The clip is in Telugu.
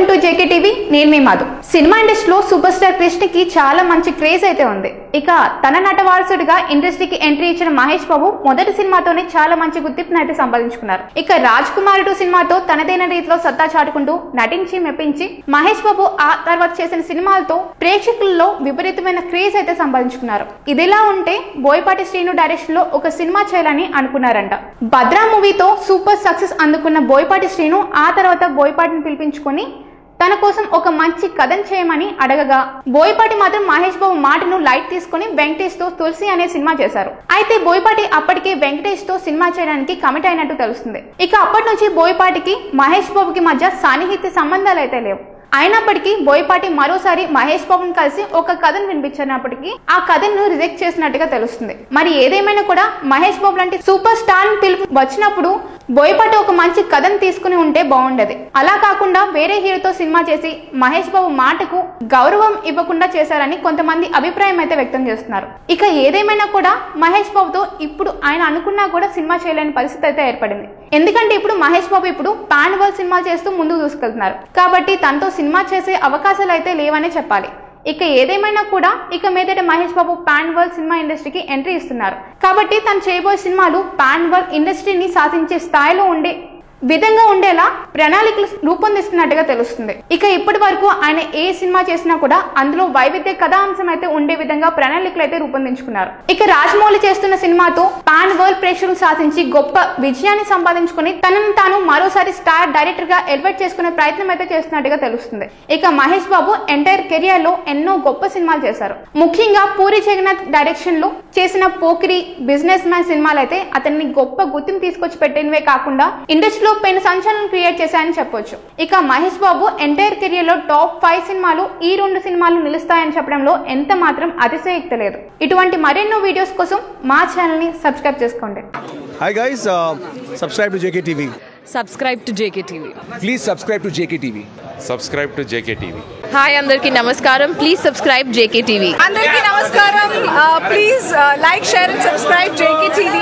Welcome to JK TV. నేను మీ మధు. సినిమా ఇండస్ట్రీలో సూపర్ స్టార్ కృష్ణకి చాలా మంచి క్రేజ్ అయితే ఉంది. ఇక తన నట వారసుడిగా ఇండస్ట్రీకి ఎంట్రీ ఇచ్చిన మహేష్ బాబు మొదటి సినిమాతోనే చాలా మంచి గుర్తింపును అయితే సంపాదించుకున్నారు. ఇక రాజ్ కుమారుడు సినిమాతో తనదైన రీతిలో సత్తా చాటుకుంటూ నటించి మెప్పించి మహేష్ బాబు ఆ తర్వాత చేసిన సినిమాలతో ప్రేక్షకుల్లో విపరీతమైన క్రేజ్ అయితే సంపాదించుకున్నారు. ఇదిలా ఉంటే బోయపాటి శ్రీను డైరెక్షన్ లో ఒక సినిమా చేయాలని అనుకున్నారంట. భద్రా మూవీతో సూపర్ సక్సెస్ అందుకున్న బోయపాటి శ్రీను ఆ తర్వాత బోయపాటిని పిలిపించుకొని తన కోసం ఒక మంచి కథను చేయమని అడగగా బోయపాటి మాత్రం మహేష్ బాబు మాటను లైట్ తీసుకుని వెంకటేష్ తో తులసి అనే సినిమా చేశారు. అయితే బోయపాటి అప్పటికే వెంకటేష్ తో సినిమా చేయడానికి కమిట్ అయినట్టు తెలుస్తుంది. ఇక అప్పటి నుంచి బోయపాటికి మహేష్ బాబుకి మధ్య సాన్నిహిత్య సంబంధాలు అయితే లేవు. అయినప్పటికీ బోయపాటి మరోసారి మహేష్ బాబుని కలిసి ఒక కథను వినిపించినప్పటికీ ఆ కథను రిజెక్ట్ చేసినట్టుగా తెలుస్తుంది. మరి ఏదేమైనా కూడా మహేష్ బాబు లాంటి సూపర్ స్టార్ పిలుపు వచ్చినప్పుడు బోయపాటి ఒక మంచి కథను తీసుకుని ఉంటే బాగుండేది. అలా కాకుండా వేరే హీరోతో సినిమా చేసి మహేష్ బాబు మాటకు గౌరవం ఇవ్వకుండా చేశారని కొంతమంది అభిప్రాయం అయితే వ్యక్తం చేస్తున్నారు. ఇక ఏదేమైనా కూడా మహేష్ బాబుతో ఇప్పుడు ఆయన అనుకున్నా కూడా సినిమా చేయలేని పరిస్థితి అయితే ఏర్పడింది. ఎందుకంటే ఇప్పుడు మహేష్ బాబు ఇప్పుడు పాన్ వరల్డ్ సినిమాలు చేస్తూ ముందుకు దూసుకెళ్తున్నారు. కాబట్టి తనతో సినిమా చేసే అవకాశాలు అయితే లేవనే చెప్పాలి. ఇక ఏదేమైనా కూడా ఇక మీదట Mahesh Babu pan world cinema ఇండస్ట్రీకి ఎంట్రీ ఇస్తున్నారు. కాబట్టి తను చేయబోయే సినిమాలు పాన్ వరల్డ్ ఇండస్ట్రీని సాధించే స్థాయిలో ఉండే విధంగా ఉండేలా ప్రణాళికలు రూపొందిస్తున్నట్టుగా తెలుస్తుంది. ఇక ఇప్పటి వరకు ఆయన ఏ సినిమా చేసినా కూడా అందులో వైవిధ్య కథాంశం అయితే ఉండే విధంగా ప్రణాళికలు అయితే రూపొందించుకున్నారు. ఇక రాజమౌళి చేస్తున్న సినిమాతో పాన్ వరల్డ్ ప్రేక్షకులు సాధించి గొప్ప విజయాన్ని సంపాదించుకుని తనను తాను మరోసారి స్టార్ డైరెక్టర్ గా ఎలివేట్ చేసుకునే ప్రయత్నం అయితే చేస్తున్నట్టుగా తెలుస్తుంది. ఇక మహేష్ బాబు ఎంటైర్ కెరియర్ లో ఎన్నో గొప్ప సినిమాలు చేశారు. ముఖ్యంగా పూరి జగన్నాథ్ డైరెక్షన్ లో చేసిన పోకిరి, బిజినెస్ మ్యాన్ సినిమాలు అయితే అతన్ని గొప్ప గుర్తింపు తీసుకొచ్చి పెట్టినవే కాకుండా ఇండస్ట్రీలో పెను సంచలనం క్రియేట్ చేశాయని చెప్పొచ్చు. ఇక మహేష్ బాబు ఎంటైర్ కెరియర్ లో టాప్ 5 సినిమాలు ఈ 2 సినిమాలు నిలుస్తాయని చెప్పడంలో ఎంత మాత్రం అతిశయోక్తి లేదు. ఇటువంటి మరెన్నో వీడియోస్ కోసం మా ఛానల్ ని సబ్స్క్రైబ్ చేసుకోండి. Hi guys, subscribe to JKTV. Subscribe to JKTV. Please subscribe to JKTV. Subscribe to JKTV. Hi, Andarki Namaskaram. Please subscribe JKTV. Andarki Namaskaram. Please like, share and subscribe JKTV.